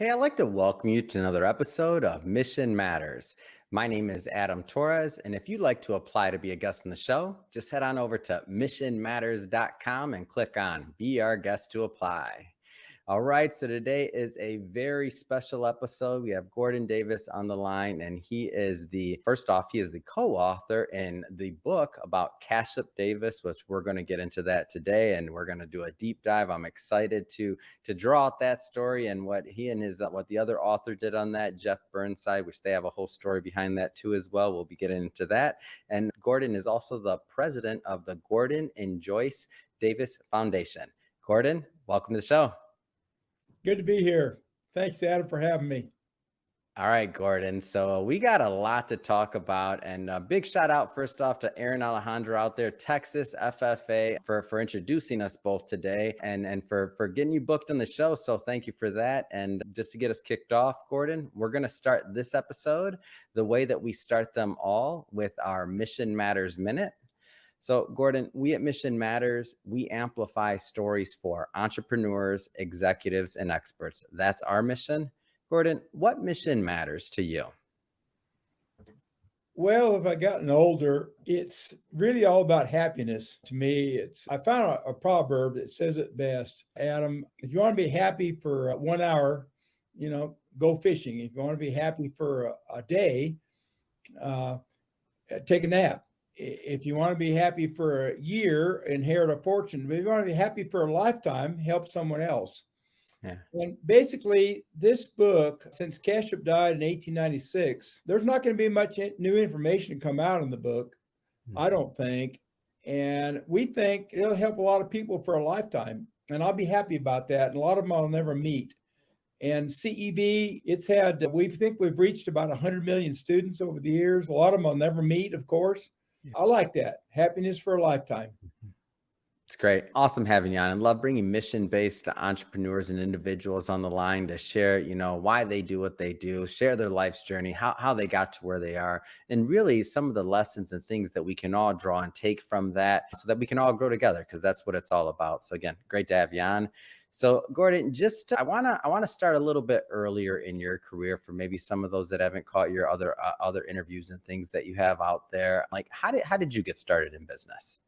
Hey, I'd like to welcome you to another episode of Mission Matters. My name is Adam Torres, and if you'd like to apply to be a guest on the show, just head on over to missionmatters.com and click on Be Our Guest to Apply. All right, so today is a very special episode. We have Gordon Davis on the line, and he is the co-author in the book about Cashup Davis, which we're going to get into that today, and we're going to do a deep dive. I'm excited to draw out that story and what he and what the other author did on that, Jeff Burnside, which they have a whole story behind that too as well. We'll be getting into that. And Gordon is also the president of the Gordon and Joyce Davis Foundation. Gordon, welcome to the show. Good to be here. Thanks, Adam, for having me. All right, Gordon. So we got a lot to talk about, and a big shout out first off to Aaron Alejandro out there, Texas FFA, for introducing us both today and for getting you booked on the show. So thank you for that. And just to get us kicked off, Gordon, we're going to start this episode the way that we start them all, with our Mission Matters Minute. So, Gordon, we at Mission Matters, we amplify stories for entrepreneurs, executives, and experts. That's our mission. Gordon, what mission matters to you? Well, if I've gotten older, it's really all about happiness to me. I found a proverb that says it best. Adam, if you want to be happy for 1 hour, go fishing. If you want to be happy for a day, take a nap. If you want to be happy for a year, inherit a fortune. But if you want to be happy for a lifetime, help someone else. Yeah. And basically, this book, since Cashup died in 1896, there's not going to be much new information to come out in the book, I don't think. And we think it'll help a lot of people for a lifetime. And I'll be happy about that. And a lot of them I'll never meet. And CEV, we think we've reached about 100 million students over the years. A lot of them I'll never meet, of course. I like that. Happiness for a lifetime. It's great. Awesome having you on, and love bringing mission-based entrepreneurs and individuals on the line to share, why they do what they do, share their life's journey, how they got to where they are, and really some of the lessons and things that we can all draw and take from that so that we can all grow together, because that's what it's all about. So again, great to have you on. So Gordon, I want to start a little bit earlier in your career for maybe some of those that haven't caught your other interviews and things that you have out there. Like, how did you get started in business?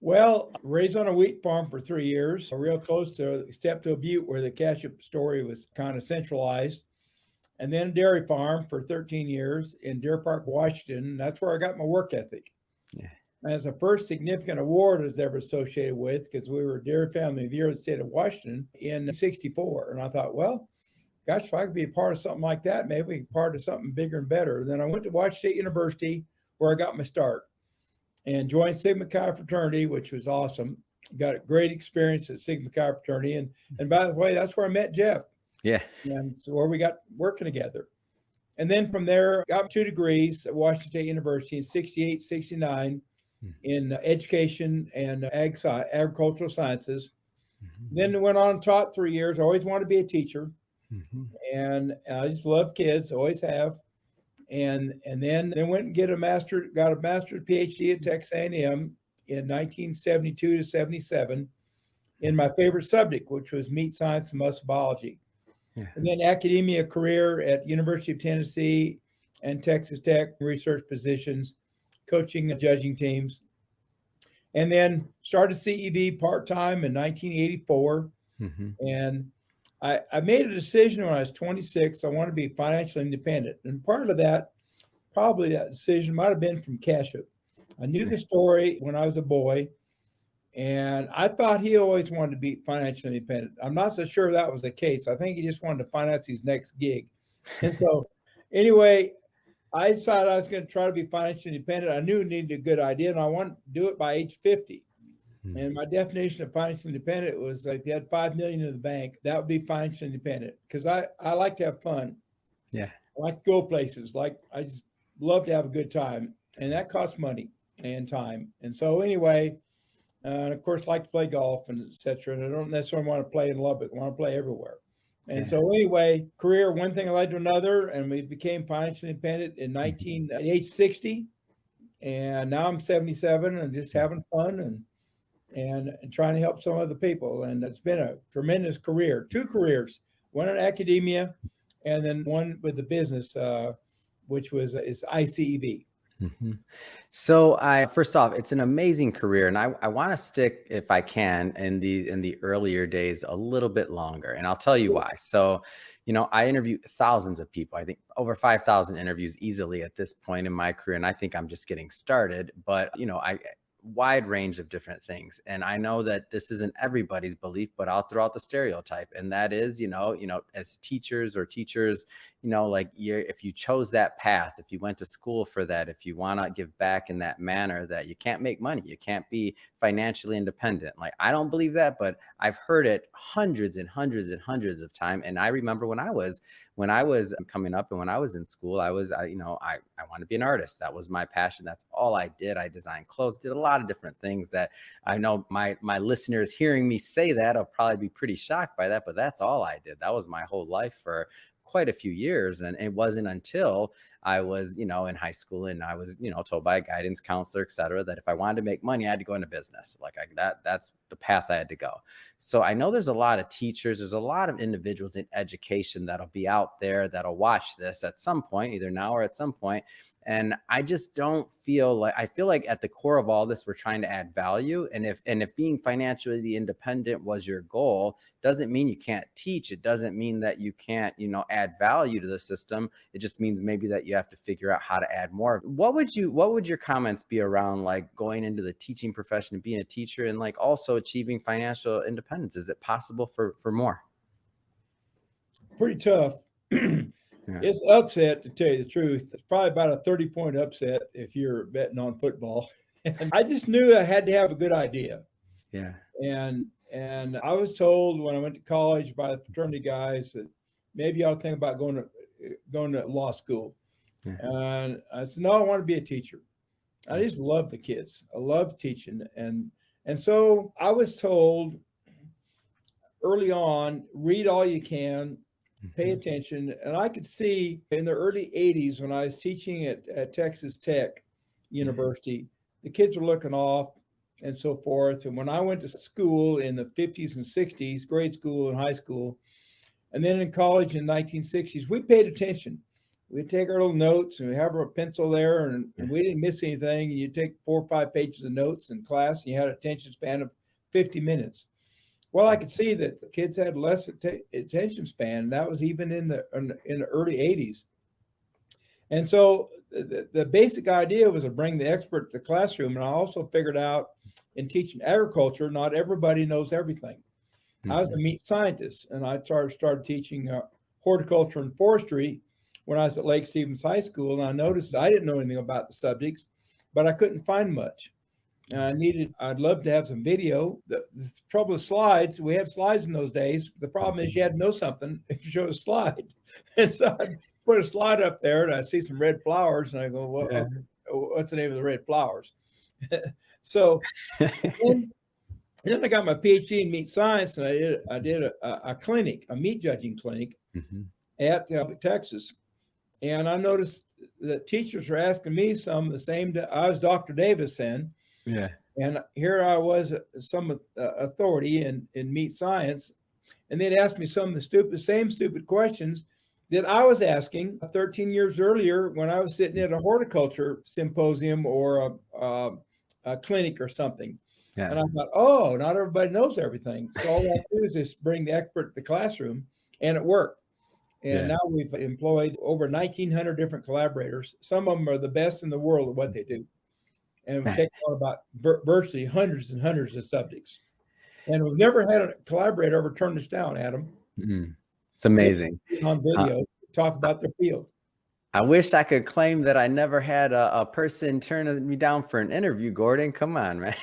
Well, raised on a wheat farm for 3 years, real close to a butte where the Cashup story was kind of centralized. And then a dairy farm for 13 years in Deer Park, Washington. That's where I got my work ethic. Yeah. And it's the first significant award I was ever associated with, because we were Dairy Family of the Year of the state of Washington in 64. And I thought, well, gosh, if I could be a part of something like that, maybe we could be part of something bigger and better. Then I went to Washington State University, where I got my start, and joined Sigma Chi fraternity, which was awesome. Got a great experience at Sigma Chi fraternity. And by the way, that's where I met Jeff. Yeah. And so where we got working together. And then from there, got 2 degrees at Washington State University in 68, 69 in education and agricultural sciences. Then went on and taught 3 years. I always wanted to be a teacher. And I just love kids, always have. And then went and got a master's PhD at Texas A&M in 1972 to 77 in my favorite subject, which was meat science and muscle biology. Yeah. And then academia career at University of Tennessee and Texas Tech, research positions, coaching and judging teams. And then started CEV part-time in 1984. And I made a decision when I was 26. I wanted to be financially independent. And part of that, probably that decision might have been from Cashup. I knew the story when I was a boy, and I thought he always wanted to be financially independent. I'm not so sure that was the case. I think he just wanted to finance his next gig. And so anyway, I decided I was going to try to be financially independent. I knew it needed a good idea, and I wanted to do it by age 50. And my definition of financially independent was, if you had $5 million in the bank, that would be financially independent, because I like to have fun. Yeah. I like to go places. I just love to have a good time, and that costs money and time. And so anyway, and of course, like to play golf and et cetera. And I don't necessarily want to play in Lubbock. I want to play everywhere. And so anyway, career, one thing led to another, and we became financially independent at age 60. And now I'm 77 and just having fun and trying to help some other people. And it's been a tremendous career, 2 careers, one in academia and then one with the business, which is ICEV. Mm-hmm. So first off, it's an amazing career, and I want to stick, if I can, in the earlier days a little bit longer, and I'll tell you why. So, I interview thousands of people. I think over 5,000 interviews easily at this point in my career, and I think I'm just getting started. But I wide range of different things, and I know that this isn't everybody's belief, but I'll throw out the stereotype, and that is, as teachers, like if you chose that path, if you went to school for that, if you want to give back in that manner, that you can't make money, you can't be financially independent. Like, I don't believe that, but I've heard it hundreds and hundreds and hundreds of times. And I remember when I was coming up and when I was in school, I wanted to be an artist. That was my passion. That's all I did. I designed clothes, did a lot of different things that I know my listeners hearing me say that will probably be pretty shocked by that, but that's all I did. That was my whole life for quite a few years. And it wasn't until I was, in high school and I was, told by a guidance counselor, et cetera, that if I wanted to make money, I had to go into business. That's the path I had to go. So I know there's a lot of teachers, there's a lot of individuals in education that'll be out there that'll watch this at some point, either now or at some point. And I just don't I feel like at the core of all this, we're trying to add value. And if being financially independent was your goal, doesn't mean you can't teach. It doesn't mean that you can't, add value to the system. It just means maybe that you have to figure out how to add more. What would your comments be around like going into the teaching profession and being a teacher and like also achieving financial independence? Is it possible for more? Pretty tough. Yeah. It's upset, to tell you the truth. It's probably about a 30-point upset if you're betting on football. And I just knew I had to have a good idea. Yeah. And I was told when I went to college by the fraternity guys that maybe I ought to think about going to law school. Yeah. And I said, no, I want to be a teacher. I just love the kids. I love teaching. And so I was told early on, read all you can, pay attention. And I could see in the early 80s when I was teaching at Texas Tech University, the kids were looking off and so forth. And when I went to school in the 50s and 60s, grade school and high school, and then in college in the 1960s, we paid attention. We'd take our little notes and we have our pencil there and we didn't miss anything. And you take 4 or 5 pages of notes in class and you had an attention span of 50 minutes. Well, I could see that the kids had less attention span. And that was even in the early 80s. And so the basic idea was to bring the expert to the classroom. And I also figured out in teaching agriculture, not everybody knows everything. Mm-hmm. I was a meat scientist, and I started teaching horticulture and forestry when I was at Lake Stevens High School. And I noticed I didn't know anything about the subjects, but I couldn't find much. And I'd love to have some video. The trouble with slides, we had slides in those days. The problem is you had to know something if you showed a slide. And so I'd put a slide up there and I see some red flowers and I go, well, okay, what's the name of the red flowers? So then I got my PhD in meat science and I did a clinic, a meat judging clinic at Texas. And I noticed that teachers were asking me some of the same. I was Dr. Davis then. Yeah. And here I was, some authority in meat science. And they'd ask me some of the same stupid questions that I was asking 13 years earlier when I was sitting at a horticulture symposium or a clinic or something. Yeah. And I thought, oh, not everybody knows everything. So all I do is just bring the expert to the classroom, and it worked. And now we've employed over 1,900 different collaborators. Some of them are the best in the world at what they do. And we've taken on about virtually hundreds and hundreds of subjects. And we've never had a collaborator ever turn us down, Adam. Mm-hmm. It's amazing. On video, talk about their field. I wish I could claim that I never had a person turn me down for an interview, Gordon. Come on, man.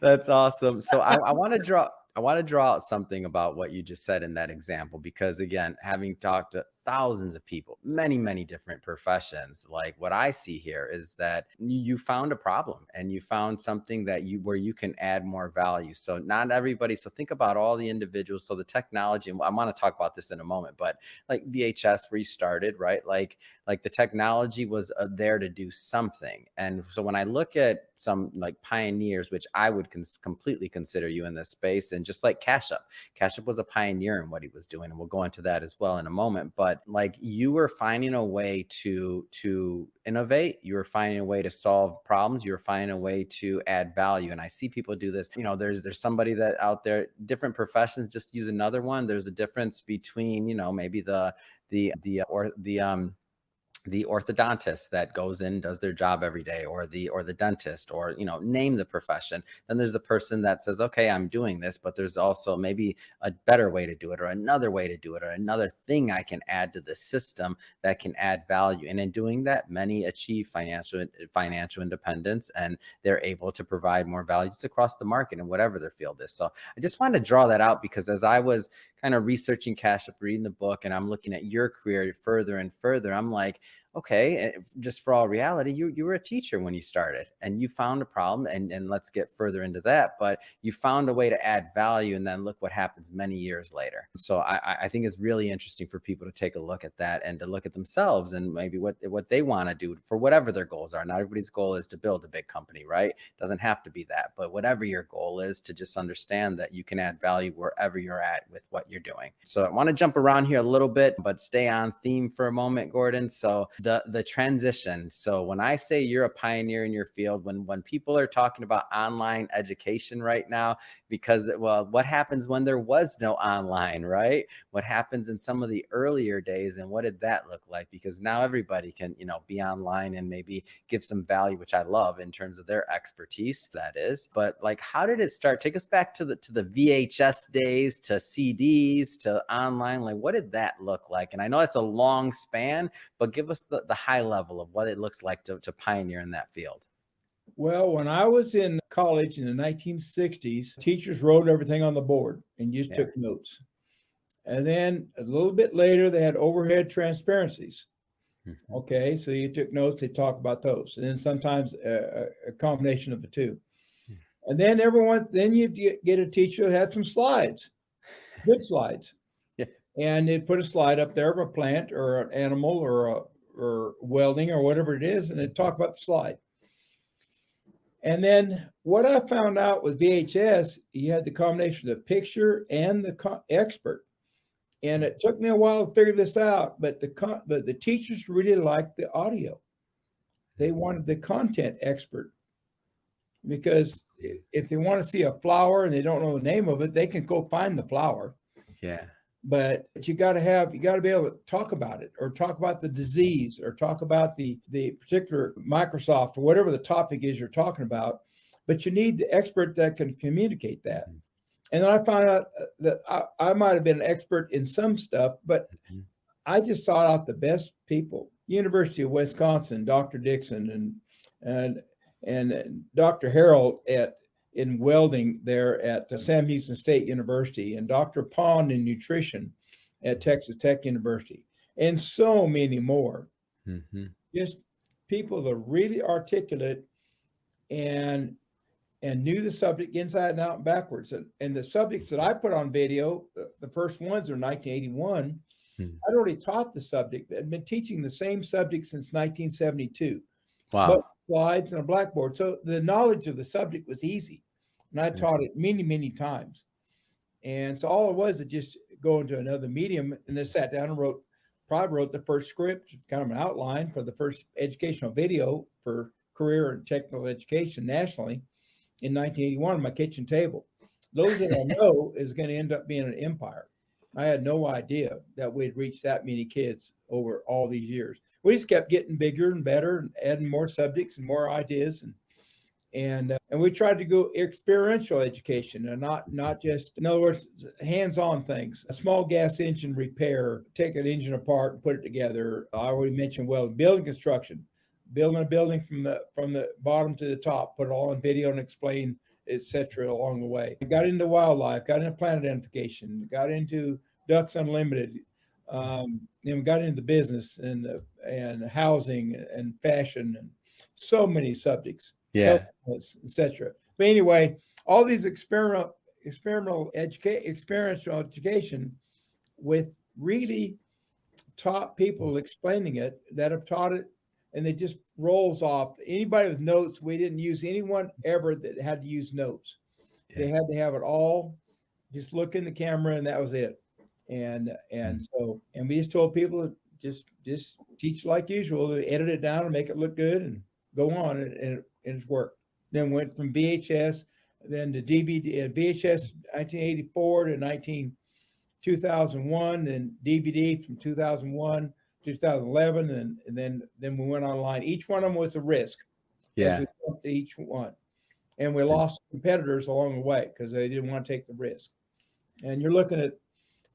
That's awesome. So I want to draw out something about what you just said in that example, because again, having talked to thousands of people, many, many different professions. Like what I see here is that you found a problem and you found something that where you can add more value. So not everybody. So think about all the individuals. So the technology, and I want to talk about this in a moment, but like VHS where you started, right? Like the technology was there to do something. And so when I look at some like pioneers, which I would completely consider you in this space, and just like Cashup was a pioneer in what he was doing, and we'll go into that as well in a moment. But like you were finding a way to innovate, you were finding a way to solve problems, you were finding a way to add value. And I see people do this. You know, there's somebody that out there, different professions. Just use another one. There's a difference between, you know, maybe the orthodontist that goes in, does their job every day, or the dentist, or, you know, name the profession. Then there's the person that says, okay, I'm doing this, but there's also maybe a better way to do it, or another way to do it, or another thing I can add to the system that can add value. And in doing that, many achieve financial independence, and they're able to provide more value just across the market in whatever their field is. So I just wanted to draw that out, because as I was kind of researching Cashup, reading the book, and I'm looking at your career further and further, I'm like, okay, just for all reality, you were a teacher when you started, and you found a problem, and let's get further into that. But you found a way to add value, and then look what happens many years later. So I think it's really interesting for people to take a look at that, and to look at themselves, and maybe what they want to do for whatever their goals are. Not everybody's goal is to build a big company, right? It doesn't have to be that, but whatever your goal is, to just understand that you can add value wherever you're at with what you're doing. So I want to jump around here a little bit, but stay on theme for a moment, Gordon. So the transition. So when I say you're a pioneer in your field, when people are talking about online education right now, because, well, what happens when there was no online, right? What happens in some of the earlier days, and what did that look like? Because now everybody can, you know, be online and maybe give some value, which I love in terms of their expertise, that is. But like, how did it start? Take us back to the VHS days, to CDs, to online. Like, what did that look like? And I know it's a long span, but give us the high level of what it looks like to pioneer in that field. Well, when I was in college in the 1960s, teachers wrote everything on the board and you just took notes. And then a little bit later, they had overhead transparencies. Mm-hmm. Okay, so you took notes, they talk about those. And then sometimes a combination of the two. Mm-hmm. And then you get a teacher that had some slides, good slides. Yeah. And they'd put a slide up there of a plant or an animal or welding or whatever it is, and they'd talk about the slide. And then what I found out with VHS, you had the combination of the picture and the expert. And it took me a while to figure this out, but the teachers really liked the audio. They wanted the content expert, because if they want to see a flower and they don't know the name of it, they can go find the flower. Yeah. But you got to be able to talk about it, or talk about the disease, or talk about the particular Microsoft, or whatever the topic is you're talking about. But you need the expert that can communicate that. And then I found out that I might have been an expert in some stuff, but I just sought out the best people. University of Wisconsin, Dr. Dixon and Dr. Harold in welding there at Sam Houston State University, and Dr. Pond in nutrition at Texas Tech University, and so many more. Mm-hmm. Just people that are really articulate and knew the subject inside and out and backwards. And the subjects that I put on video, the first ones are 1981. Mm-hmm. I'd already taught the subject. I'd been teaching the same subject since 1972. Wow. But slides and a blackboard. So the knowledge of the subject was easy. And I taught it many, many times. And so all it was to just go into another medium, and then sat down and wrote the first script, kind of an outline for the first educational video for career and technical education nationally in 1981 on my kitchen table. Those that I know is going to end up being an empire. I had no idea that we'd reach that many kids over all these years. We just kept getting bigger and better, and adding more subjects and more ideas, and we tried to go experiential education, and not just, in other words, hands-on things. A small gas engine repair, take an engine apart and put it together. I already mentioned, well, building construction, building a building from the bottom to the top, put it all on video and explain, etc. along the way. I got into wildlife, got into plant identification, got into Ducks Unlimited, And we got into business and housing and fashion and so many subjects, health, Yeah. etc. But anyway, all these experiential education with really top people explaining it that have taught it, and it just rolls off. Anybody with notes, we didn't use anyone ever that had to use notes. They had to have it all, just look in the camera, and that was it. And we just told people to just teach like usual, to edit it down and make it look good and go on, and it's worked. Then went from VHS, then to DVD, VHS 1984 to 2001, then DVD from 2001 to 2011, and then we went online. Each one of them was a risk as we went to each one. And we lost competitors along the way because they didn't want to take the risk. And you're looking at,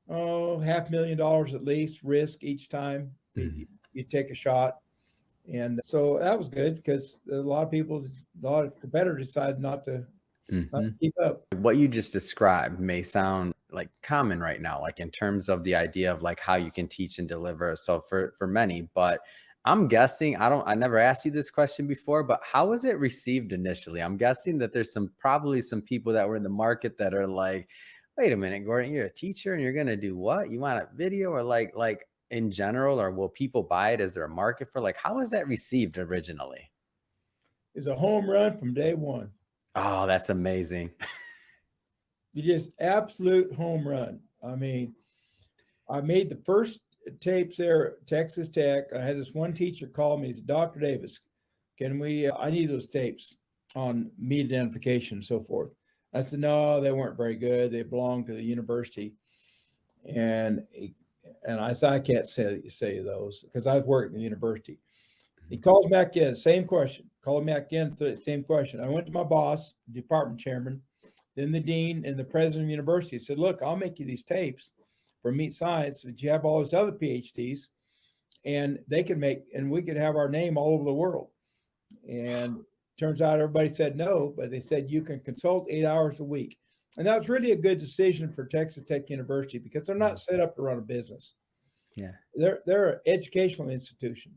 $500,000 at least risk each time you take a shot. And so that was good because a lot of competitors decided not to keep up. What you just described may sound like common right now, like in terms of the idea of like how you can teach and deliver. So for many, but I'm guessing, I never asked you this question before, but how was it received initially? I'm guessing that there's probably some people that were in the market that are like, wait a minute, Gordon, you're a teacher and you're going to do what? You want a video, or like in general, or will people buy it? Is there a market for, like, how was that received originally? It's a home run from day one. Oh, that's amazing. You just absolute home run. I mean, I made the first tapes there at Texas Tech. I had this one teacher call me. He said, Dr. Davis, I need those tapes on meat identification and so forth. I said, no, they weren't very good. They belonged to the university. And I said, I can't say those because I've worked in the university. He calls back in, same question. Called me back in, same question. I went to my boss, department chairman, then the dean and the president of the university. He said, look, I'll make you these tapes for meat science, but you have all these other PhDs, and they can and we could have our name all over the world. And turns out everybody said no, but they said you can consult 8 hours a week. And that was really a good decision for Texas Tech University because they're not set up to run a business. Yeah. They're an educational institution.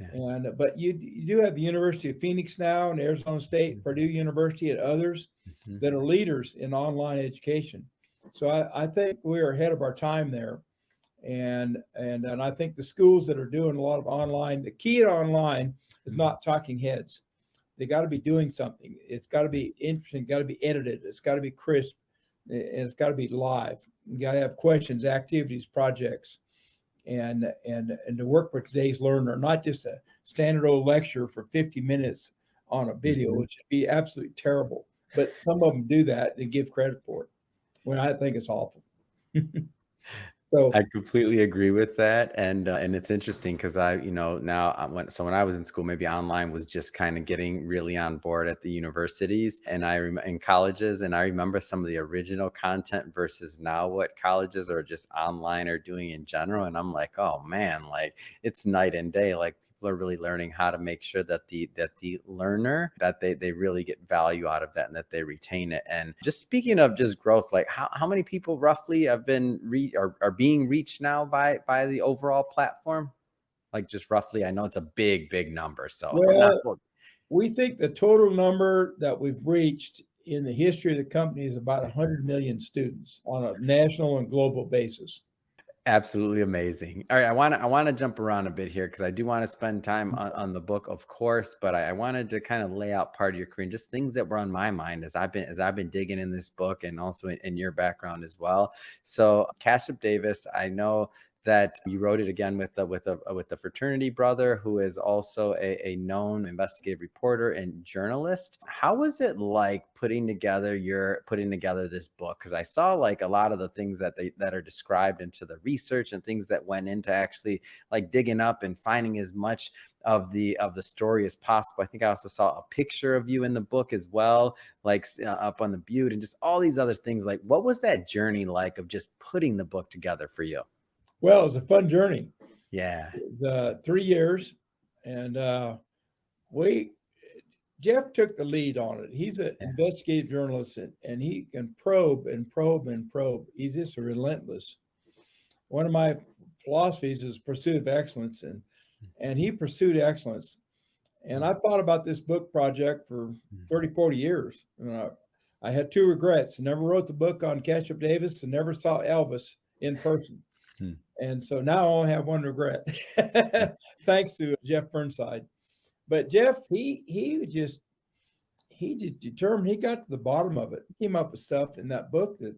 Yeah. But you do have the University of Phoenix now, and Arizona State, Purdue University, and others that are leaders in online education. So I think we're ahead of our time there. And I think the schools that are doing a lot of online, the key to online is not talking heads. They got to be doing something. It's got to be interesting, got to be edited. It's got to be crisp, and it's got to be live. You got to have questions, activities, projects, and to work with today's learner, not just a standard old lecture for 50 minutes on a video, which would be absolutely terrible. But some of them do that and give credit for it, when I think it's awful. So I completely agree with that. And it's interesting because when I was in school, maybe online was just kind of getting really on board at the universities and in colleges. And I remember some of the original content versus now what colleges are just online are doing in general. And I'm like, oh man, like it's night and day. Like people are really learning how to make sure that the learner, that they really get value out of that and that they retain it. And just speaking of just growth, like how many people roughly have been are being reached now by the overall platform? Like just roughly, I know it's a big number. So we think the total number that we've reached in the history of the company is about 100 million students on a national and global basis. Absolutely amazing. All right, I want to jump around a bit here because I do want to spend time on the book, of course, but I wanted to kind of lay out part of your career and just things that were on my mind as I've been digging in this book and also in your background as well. So Cashup Davis, I know that you wrote it again with the fraternity brother who is also a known investigative reporter and journalist. How was it like putting together this book? Because I saw like a lot of the things that are described into the research and things that went into actually like digging up and finding as much of the story as possible. I think I also saw a picture of you in the book as well, like up on the butte and just all these other things. Like, what was that journey like of just putting the book together for you? Well, it was a fun journey. Yeah. The 3 years, and Jeff took the lead on it. He's an investigative journalist, and he can probe and probe and probe. He's just relentless. One of my philosophies is pursuit of excellence, and he pursued excellence. And I thought about this book project for 30, 40 years. I had two regrets. I never wrote the book on Cashup Davis and never saw Elvis in person. And so now I only have one regret, thanks to Jeff Burnside. But Jeff, he just determined, he got to the bottom of it. He came up with stuff in that book that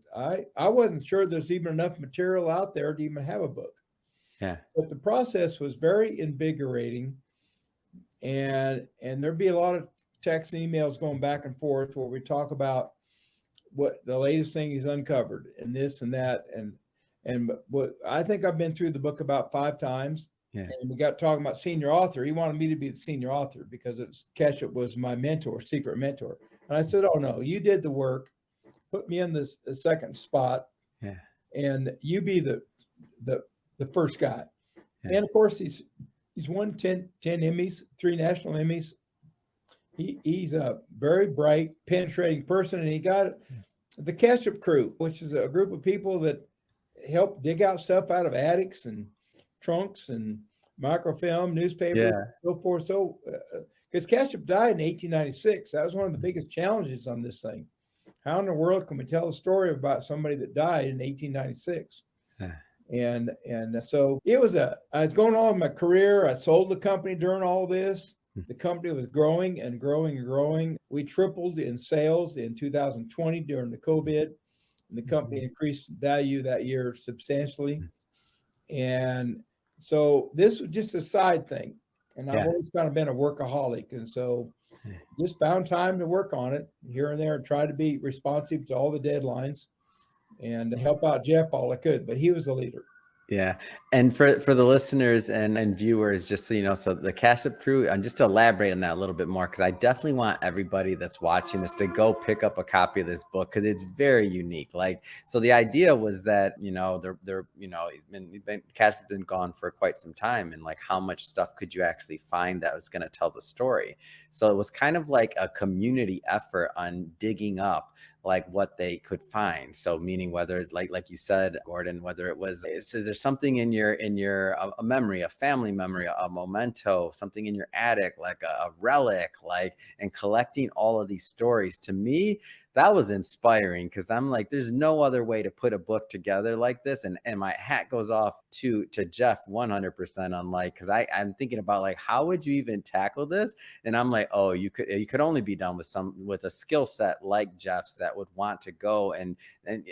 I wasn't sure there's even enough material out there to even have a book. Yeah. But the process was very invigorating. And there'd be a lot of texts and emails going back and forth where we talk about what the latest thing he's uncovered and this and that. And what I think I've been through the book about 5 times. Yeah. And we got talking about senior author. He wanted me to be the senior author because Cashup was my mentor, secret mentor. And I said, oh no, you did the work, put me in the second spot. Yeah. And you be the first guy. Yeah. And of course he's won 10 Emmys, 3 national Emmys. He's a very bright, penetrating person, and he got the Cashup crew, which is a group of people that help dig out stuff out of attics and trunks and microfilm, newspapers, and so forth. So, because Cashup died in 1896, that was one of the biggest challenges on this thing. How in the world can we tell a story about somebody that died in 1896? And so it was I was going on in my career. I sold the company during all this. The company was growing and growing and growing. We tripled in sales in 2020 during the COVID. And the company increased value that year substantially. And so this was just a side thing. And I've always kind of been a workaholic. And so just found time to work on it here and there and try to be responsive to all the deadlines and help out Jeff all I could, but he was the leader. Yeah. And for the listeners and viewers, just so you know, so the Cashup crew, and just to elaborate on that a little bit more, because I definitely want everybody that's watching this to go pick up a copy of this book, because it's very unique. Like, so the idea was that, they're Cashup's been gone for quite some time, and like, how much stuff could you actually find that was going to tell the story? So it was kind of like a community effort on digging up like what they could find. So meaning whether it's like you said, Gordon, whether it was, is there something in your a memory, a family memory, a memento, something in your attic, like a relic, like, and collecting all of these stories. To me, that was inspiring, because I'm like, there's no other way to put a book together like this. And my hat goes off to Jeff 100% on, like, because I'm thinking about like, how would you even tackle this? And I'm like, oh, you could only be done with a skill set like Jeff's that would want to go and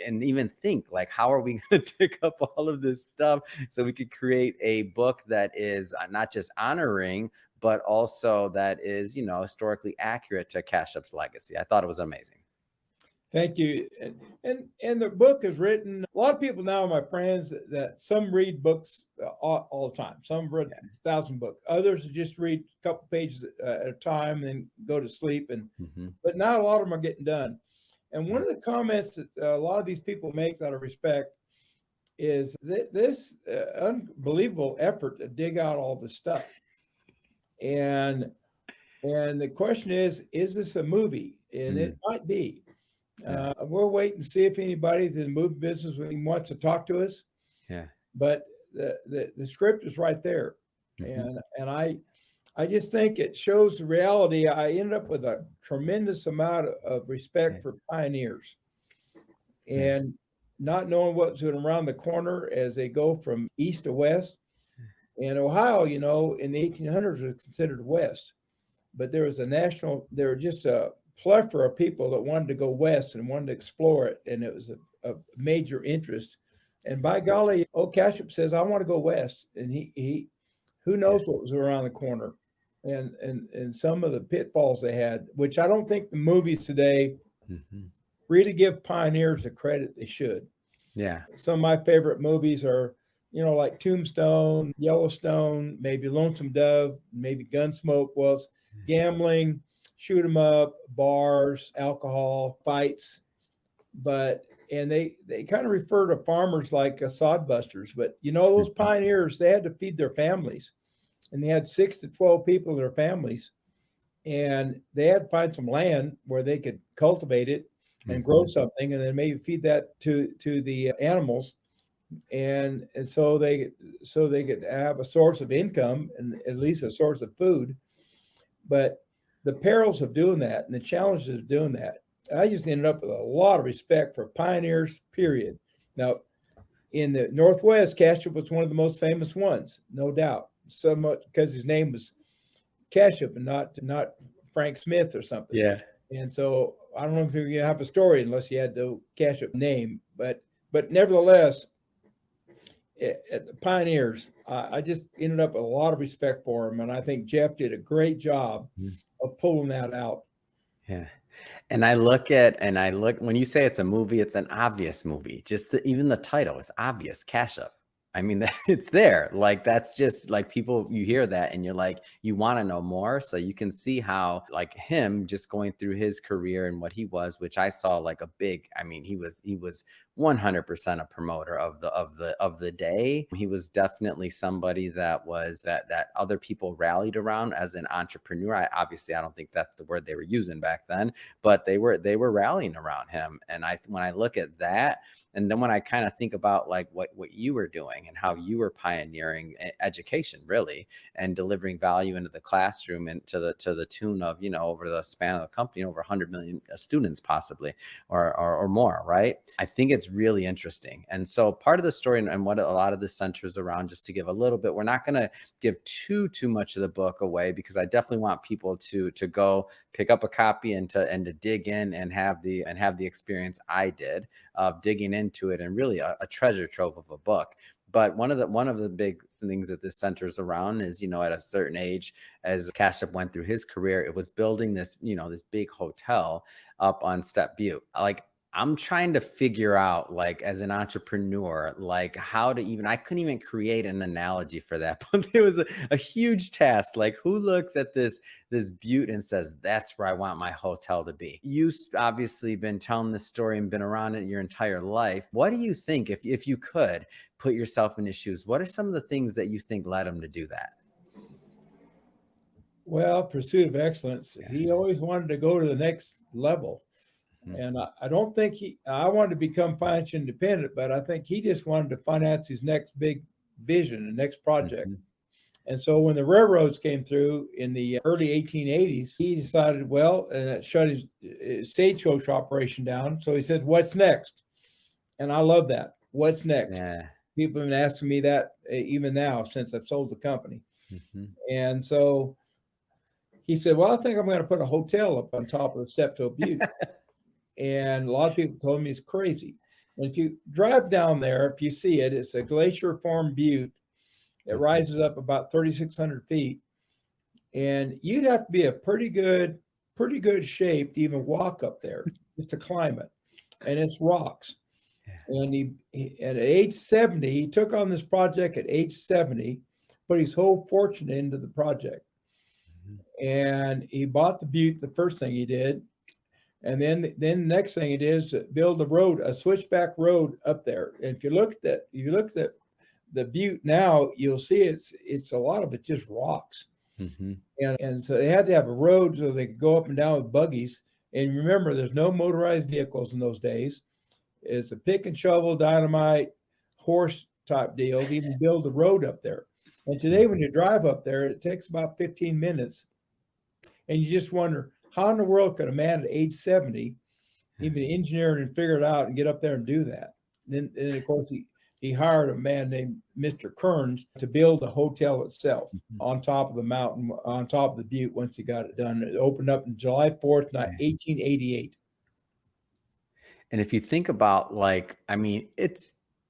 even think like, how are we going to dig up all of this stuff so we could create a book that is not just honoring, but also that is, historically accurate to Cashup's legacy. I thought it was amazing. Thank you. And the book is written. A lot of people now are my friends that some read books all the time. Some read 1,000 books. Others just read a couple pages at a time and go to sleep. But not a lot of them are getting done. And one of the comments that a lot of these people make out of respect is this unbelievable effort to dig out all this stuff. And the question is this a movie? And it might be. We'll wait and see if anybody in the movie business wants to talk to us. Yeah. But the script is right there. And I just think it shows the reality. I ended up with a tremendous amount of respect for pioneers and not knowing what's around the corner as they go from east to west. And Ohio, in the 1800s was considered west, but there was just a plethora of people that wanted to go west and wanted to explore it. And it was a major interest. And by golly, old Cashup says, I want to go west. And he who knows what was around the corner and some of the pitfalls they had, which I don't think the movies today really give pioneers the credit they should. Yeah. Some of my favorite movies are, like Tombstone, Yellowstone, maybe Lonesome Dove, maybe Gunsmoke. Well, it's gambling, shoot 'em up, bars, alcohol, fights. And they kind of refer to farmers like sodbusters. But, those pioneers, they had to feed their families. And they had 6 to 12 people in their families. And they had to find some land where they could cultivate it and grow something and then maybe feed that to the animals. and so they could have a source of income and at least a source of food. But the perils of doing that and the challenges of doing that, I just ended up with a lot of respect for pioneers, period. Now, in the Northwest, Cashup was one of the most famous ones, no doubt. Somewhat because his name was Cashup and not Frank Smith or something. Yeah. And so I don't know if you have a story unless you had the Cashup name, but nevertheless, at the pioneers, I just ended up with a lot of respect for him, and I think Jeff did a great job of pulling that out. Yeah. And I look when you say it's a movie, it's an obvious movie. Just even the title is obvious. Cashup. I mean, it's there. Like, that's just like, people, you hear that and you're like, you want to know more. So you can see how, like, him just going through his career and what he was, which I saw like a big, I mean, he was 100% a promoter of the day. He was definitely somebody that other people rallied around as an entrepreneur. I don't think that's the word they were using back then, but they were rallying around him. And when I look at that, and then when I kind of think about like what you were doing and how you were pioneering education, really, and delivering value into the classroom and to the tune of, over the span of the company, over 100 million students possibly, or more, right? I think it's really interesting. And so part of the story and what a lot of this centers around, just to give a little bit, we're not going to give too much of the book away, because I definitely want people to go pick up a copy and to dig in and have the experience I did of digging into it, and really a treasure trove of a book. But one of the big things that this centers around is, at a certain age, as Cashup went through his career, it was building this, this big hotel up on Step Butte. Like, I'm trying to figure out, like, as an entrepreneur, like, I couldn't even create an analogy for that, but it was a huge task. Like, who looks at this butte and says, that's where I want my hotel to be? You've obviously been telling this story and been around it your entire life. What do you think, if you could put yourself in his shoes, what are some of the things that you think led him to do that? Well, pursuit of excellence. He always wanted to go to the next level. And I don't think I wanted to become financially independent, but I think he just wanted to finance his next big vision, the next project. And so when the railroads came through in the early 1880s, he decided, well, and it shut his stagecoach operation down. So he said, what's next? And I love that. What's next? Yeah. People have been asking me that even now since I've sold the company. And so he said, well, I think I'm going to put a hotel up on top of the Steptoe Butte. And a lot of people told me it's crazy. And if you drive down there, if you see it, it's a glacier formed butte. It rises up about 3,600 feet. And you'd have to be a pretty good shape to even walk up there, just to climb it. And it's rocks. And he at age 70, he took on this project at age 70, put his whole fortune into the project. And he bought the butte, the first thing he did. And then the next thing it is build a switchback road up there. And if you look at the butte now, you'll see it's a lot of it just rocks. And so they had to have a road so they could go up and down with buggies. And remember, there's no motorized vehicles in those days. It's a pick and shovel, dynamite, horse type deal to even build the road up there. And today, when you drive up there, it takes about 15 minutes. And you just wonder, how in the world could a man at age 70 even engineer it and figure it out and get up there and do that? And of course, he hired a man named Mr. Kearns to build the hotel itself on top of the mountain, on top of the butte. Once he got it done, it opened up on July 4th, 1888. And if you think about, like, I mean,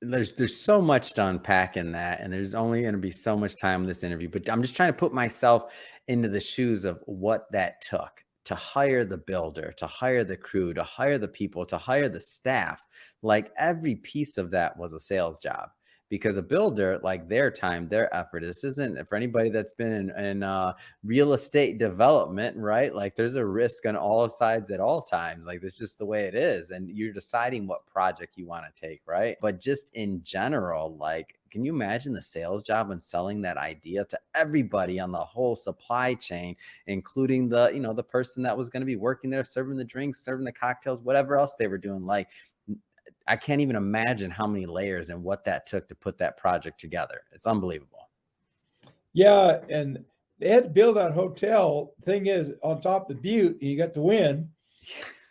there's so much to unpack in that, and there's only going to be so much time in this interview, but I'm just trying to put myself into the shoes of what that took to hire the builder, to hire the crew, to hire the people, to hire the staff. Like, every piece of that was a sales job, because a builder, like, their time, their effort, this isn't for anybody that's been in real estate development, right? Like, there's a risk on all sides at all times. Like, that's just the way it is. And you're deciding what project you want to take, right? But just in general, like, can you imagine the sales job and selling that idea to everybody on the whole supply chain, including the, the person that was going to be working there, serving the drinks, serving the cocktails, whatever else they were doing? Like, I can't even imagine how many layers and what that took to put that project together. It's unbelievable. Yeah, and they had to build that hotel. Thing is, on top of the butte, and you got the wind,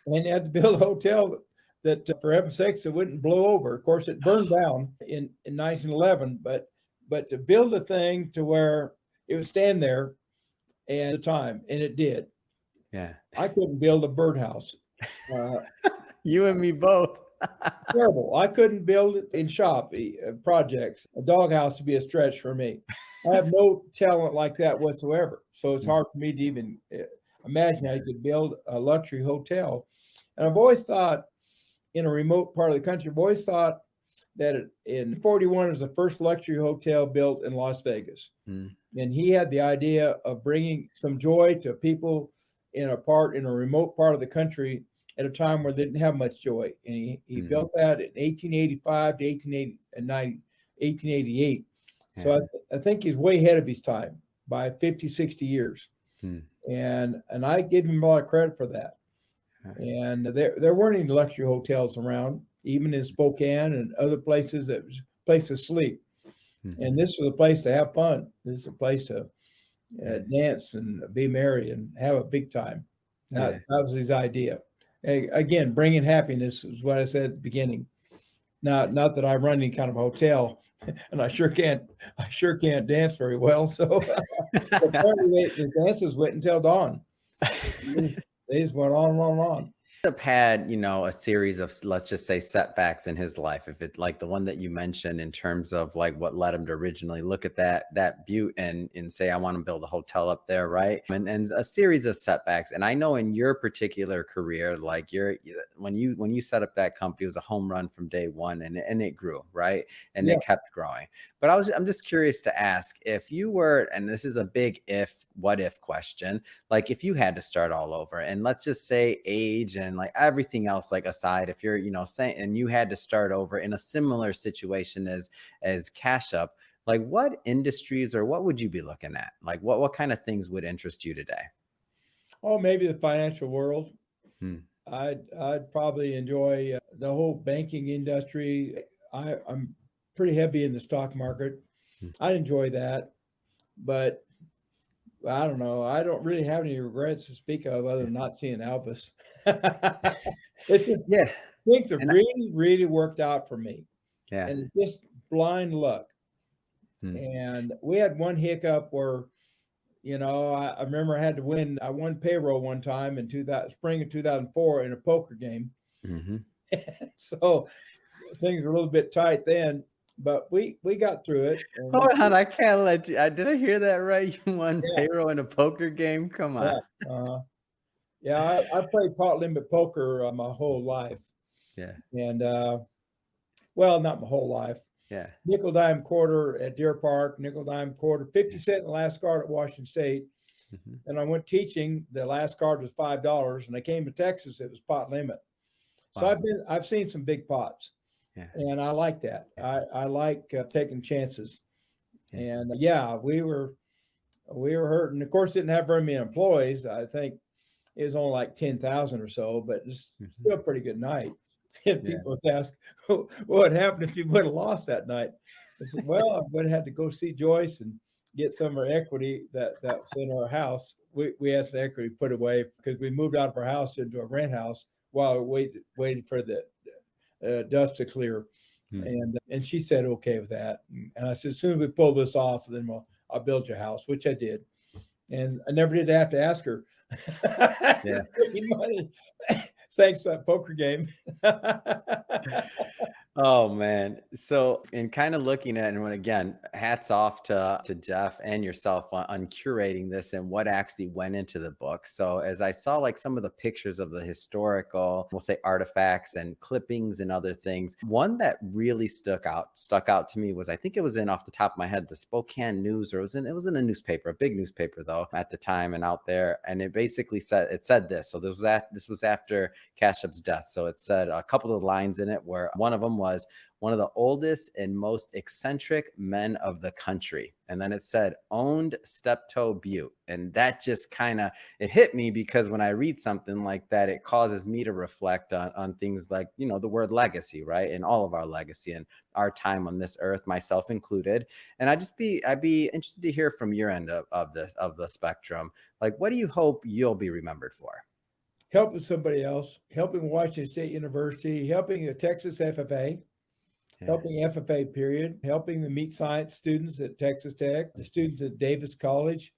and they had to build a hotel that, for heaven's sakes, it wouldn't blow over. Of course, it burned down in 1911, but to build a thing to where it would stand there and the time, and it did. Yeah. I couldn't build a birdhouse. You and me both. Terrible. I couldn't build it in shop projects. A doghouse would be a stretch for me. I have no talent like that whatsoever. So it's hard for me to even imagine I could build a luxury hotel. And I've always thought, in a remote part of the country, I've always thought that in 41 was the first luxury hotel built in Las Vegas. And he had the idea of bringing some joy to people in a remote part of the country at a time where they didn't have much joy. And he built that in 1885 to 1888. Yeah. So I think he's way ahead of his time by 50, 60 years. And I give him a lot of credit for that. And there weren't any luxury hotels around, even in Spokane and other places. That was a place to sleep. And this was a place to have fun. This is a place to dance and be merry and have a big time. That was his idea. Again, bringing happiness is what I said at the beginning. Not that I run any kind of hotel, and I sure can't dance very well. So apparently the dances went until dawn. They just went on and on and on. Have had, a series of, let's just say, setbacks in his life. If it, like the one that you mentioned, in terms of like what led him to originally look at that butte and say, I want to build a hotel up there, right? And a series of setbacks. And I know in your particular career, like when you set up that company, it was a home run from day one, and it grew, right? And it kept growing. But I'm just curious to ask, if you were, and this is a big what if question, like if you had to start all over, and let's just say age and like everything else like aside, if you're saying, and you had to start over in a similar situation as Cashup, like what industries or what would you be looking at? Like what kind of things would interest you today? Oh, maybe the financial world. I'd probably enjoy the whole banking industry. I'm pretty heavy in the stock market. I'd enjoy that, but I don't know. I don't really have any regrets to speak of other than not seeing Elvis. It's just, things have really, really worked out for me. Yeah. And it's just blind luck. And we had one hiccup where, I remember I won payroll one time in spring of 2004 in a poker game. So things were a little bit tight then. But we got through it. Hold on, I can't let you. Did I hear that right? You won payroll in a poker game? Come on. I played pot limit poker my whole life. Yeah. And well, not my whole life. Yeah. Nickel dime quarter at Deer Park, nickel dime quarter, 50 cent the last card at Washington State. And I went teaching. The last card was $5, and I came to Texas. It was pot limit. So I've seen some big pots. Yeah. And I like that. I like taking chances. And we were hurting. Of course, didn't have very many employees. I think it was only like 10,000 or so, but it's still a pretty good night. And people ask, what happened if you would have lost that night? I said, well, I would have had to go see Joyce and get some of our equity that's in our house. We had some equity put away because we moved out of our house into a rent house while we waited for the dust to clear. And she said okay with that. And I said, as soon as we pull this off, then I'll build your house, which I did. And I never did have to ask her. Money. Thanks to that poker game. Oh man. So in kind of looking at, and when again, hats off to Jeff and yourself on curating this and what actually went into the book. So as I saw like some of the pictures of the historical, we'll say artifacts and clippings and other things, one that really stuck out to me was, I think it was in, off the top of my head, the Spokane News, or it was in a newspaper, a big newspaper though at the time and out there. And it basically said this. So this was after Cashup's death. So it said a couple of lines in it where one of them was one of the oldest and most eccentric men of the country. And then it said owned Steptoe Butte. And that just kind of, it hit me, because when I read something like that, it causes me to reflect on things like, the word legacy, right? And all of our legacy and our time on this earth, myself included. And I'd be interested to hear from your end of the spectrum. Like, what do you hope you'll be remembered for? Helping somebody else, helping Washington State University, helping the Texas FFA, helping FFA period, helping the meat science students at Texas Tech, the students at Davis College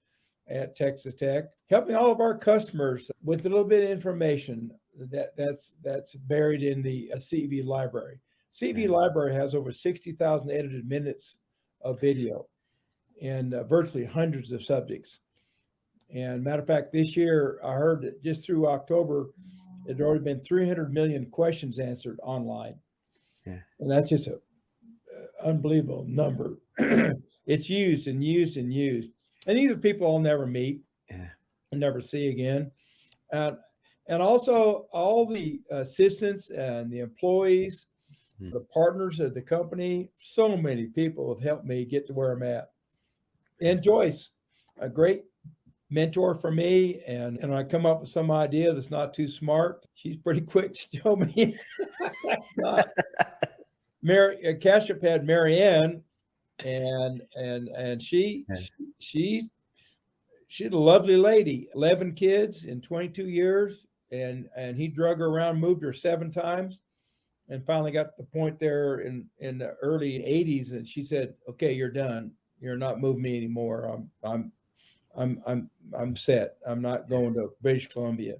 at Texas Tech, helping all of our customers with a little bit of information that's buried in the CV library. CV library has over 60,000 edited minutes of video and virtually hundreds of subjects. And matter of fact, this year I heard that just through October, it had already been 300 million questions answered online. Yeah. And that's just an unbelievable number. It's used and used and used. And these are people I'll never meet and never see again. And also all the assistants and the employees, the partners of the company, so many people have helped me get to where I'm at. And Joyce, a great mentor for me, and I come up with some idea that's not too smart, she's pretty quick to show me that's not. Cashup had Marianne, and she's a lovely lady, 11 kids in 22 years, and he drug her around, moved her 7 times, and finally got to the point there in the early 80s, and she said, "Okay, you're done. You're not moving me anymore. I'm set. I'm not going to British Columbia."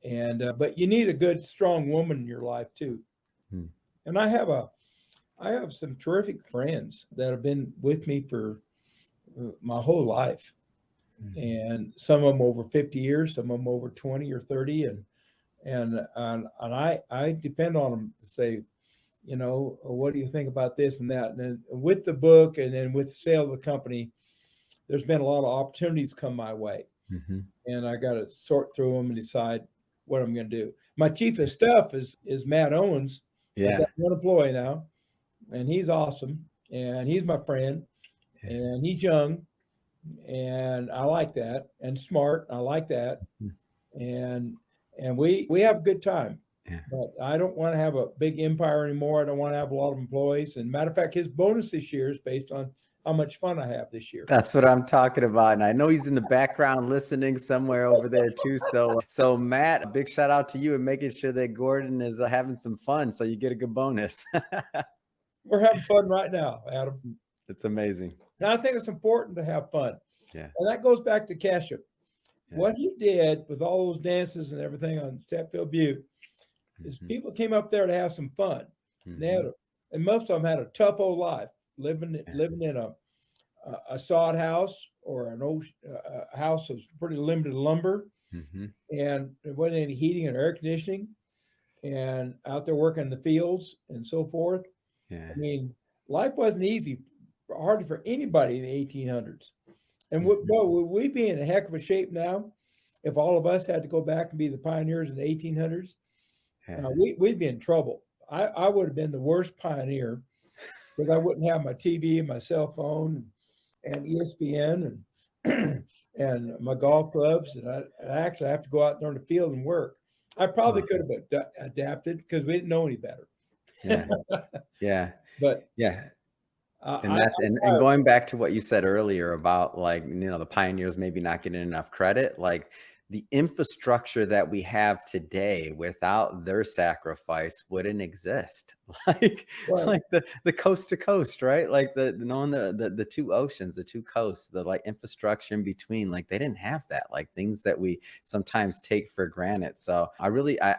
And but you need a good, strong woman in your life too. And I have some terrific friends that have been with me for my whole life, and some of them over 50 years, some of them over 20 or 30, and I depend on them to say, what do you think about this and that? And then with the book, and then with the sale of the company, there's been a lot of opportunities come my way, and I got to sort through them and decide what I'm going to do. My chief of staff is Matt Owens. I've got one employee now, and he's awesome, and he's my friend, and he's young, and I like that, and smart. I like that, and we have a good time. But I don't want to have a big empire anymore. I don't want to have a lot of employees. And matter of fact, his bonus this year is based on how much fun I have this year. That's what I'm talking about. And I know he's in the background listening somewhere over there too. So Matt, a big shout out to you and making sure that Gordon is having some fun, so you get a good bonus. We're having fun right now, Adam. It's amazing. And I think it's important to have fun. Yeah. And that goes back to Cashup. What he did with all those dances and everything on Steptoe Butte is people came up there to have some fun. They had and most of them had a tough old life, living in a sod house or an old house of pretty limited lumber, and there wasn't any heating and air conditioning, and out there working in the fields and so forth. I mean, life wasn't easy, hardly for anybody in the 1800s. And would we be in a heck of a shape now if all of us had to go back and be the pioneers in the 1800s? We'd be in trouble. I would have been the worst pioneer, because I wouldn't have my TV and my cell phone and ESPN and my golf clubs, and I actually have to go out there in the field and work. I probably could have adapted because we didn't know any better. But and going back to what you said earlier about, like, the pioneers maybe not getting enough credit, like the infrastructure that we have today without their sacrifice wouldn't exist. Like the coast to coast, right? Like the two oceans, the two coasts, the like infrastructure in between, like they didn't have that, like things that we sometimes take for granted. So I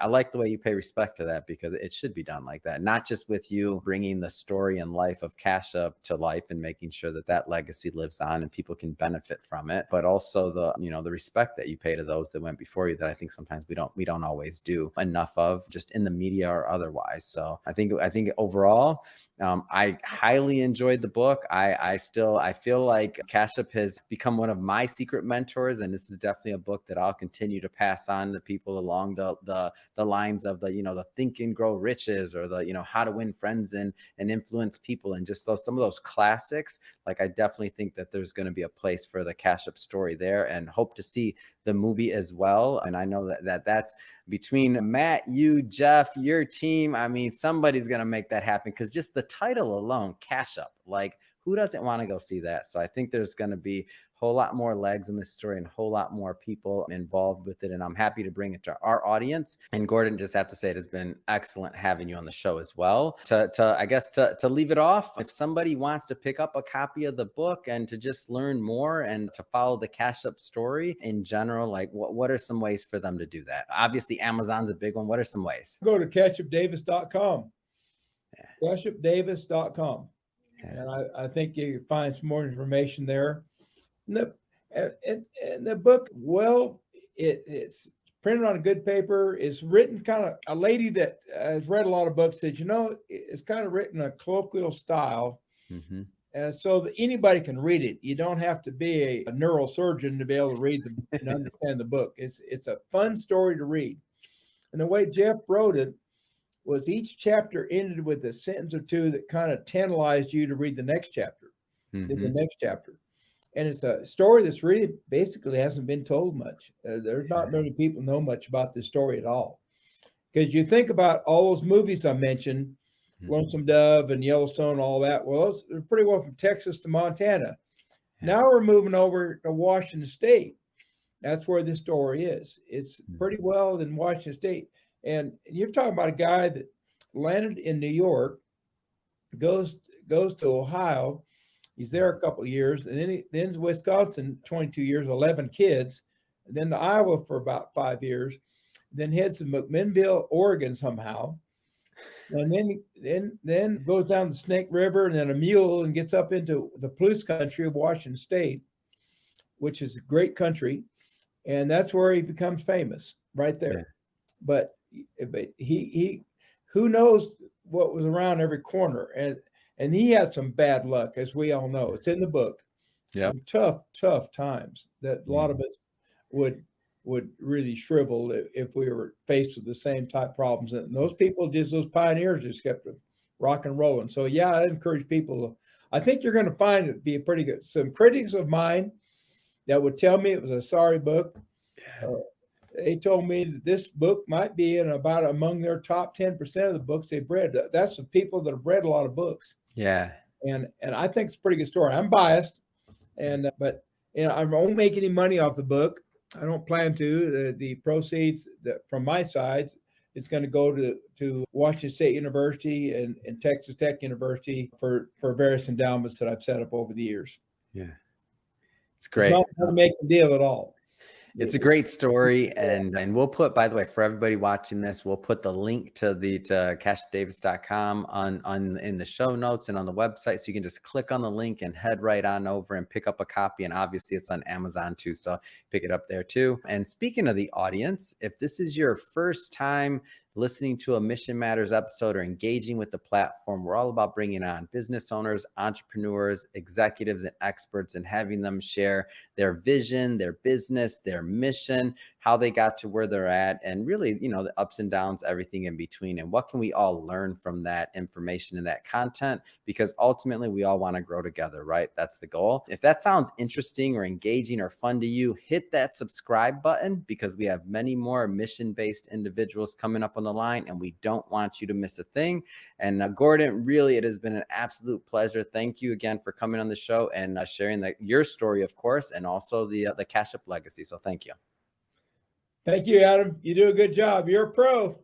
like the way you pay respect to that, because it should be done like that, not just with you bringing the story and life of Cashup to life and making sure that legacy lives on and people can benefit from it, but also the respect that you pay to those that went before you, that I think sometimes we don't always do enough of, just in the media or otherwise. So I think overall, I highly enjoyed the book. I feel like Cashup has become one of my secret mentors, and this is definitely a book that I'll continue to pass on to people along the lines of the Think and Grow Riches, or the How to Win Friends and Influence People, and just some of those classics. Like, I definitely think that there's going to be a place for the Cashup story there, and hope to see the movie as well. And I know that's between Matt, you, Jeff, your team. I mean, somebody's going to make that happen, because just the title alone, Cashup, like, who doesn't want to go see that? So I think there's going to be a whole lot more legs in this story and a whole lot more people involved with it. And I'm happy to bring it to our audience. And Gordon, just have to say, it has been excellent having you on the show as well. To leave it off, if somebody wants to pick up a copy of the book and to just learn more and to follow the Cashup story in general, like, what are some ways for them to do that? Obviously, Amazon's a big one. What are some ways? Go to cashupdavis.com. Cashupdavis.com. And I think you can find some more information there. And the book, well, it's printed on a good paper. It's written kind of, a lady that has read a lot of books said, it's kind of written in a colloquial style. Mm-hmm. So that anybody can read it. You don't have to be a neurosurgeon to be able to read and understand the book. It's a fun story to read. And the way Jeff wrote it was each chapter ended with a sentence or two that kind of tantalized you to read the next chapter. Mm-hmm. The next chapter. And it's a story that's really basically hasn't been told much. There's not many people know much about this story at all. Because you think about all those movies I mentioned, mm-hmm. Lonesome Dove and Yellowstone, all that. Well, those are pretty well from Texas to Montana. Yeah. Now we're moving over to Washington State. That's where this story is. It's pretty well in Washington State. And you're talking about a guy that landed in New York, goes to Ohio. He's there a couple of years, and then to Wisconsin, 22 years, 11 kids, and then to Iowa for about 5 years, then heads to McMinnville, Oregon somehow, and then goes down the Snake River and then a mule and gets up into the Palouse country of Washington State, which is a great country, and that's where he becomes famous, right there. Yeah. But he who knows what was around every corner, and he had some bad luck, as we all know. It's in the book. Yeah, tough times that a lot of us would really shrivel if we were faced with the same type problems. And those people, those pioneers, just kept rock and rolling. So yeah, I encourage people. I think you're going to find it be a pretty good. Some critics of mine that would tell me it was a sorry book. They told me that this book might be among their top 10% of the books they've read. That's the people that have read a lot of books. Yeah. And I think it's a pretty good story. I'm biased, but I won't make any money off the book. I don't plan to. The proceeds from my side is going to go to Washington State University and Texas Tech University for various endowments that I've set up over the years. Yeah. It's great. It's not a making deal at all. It's a great story, and we'll put, by the way, for everybody watching this, we'll put the link to cashupdavis.com on in the show notes and on the website, so you can just click on the link and head right on over and pick up a copy. And obviously it's on Amazon too, so pick it up there too. And speaking of the audience, if this is your first time listening to a Mission Matters episode or engaging with the platform, we're all about bringing on business owners, entrepreneurs, executives, and experts, and having them share their vision, their business, their mission, how they got to where they're at, and really, the ups and downs, everything in between. And what can we all learn from that information and that content? Because ultimately we all want to grow together, right? That's the goal. If that sounds interesting or engaging or fun to you, hit that subscribe button, because we have many more mission-based individuals coming up on the line, and we don't want you to miss a thing. And Gordon, really, it has been an absolute pleasure. Thank you again for coming on the show and sharing your story, of course, and also the Cashup legacy. So thank you. Thank you, Adam. You do a good job. You're a pro.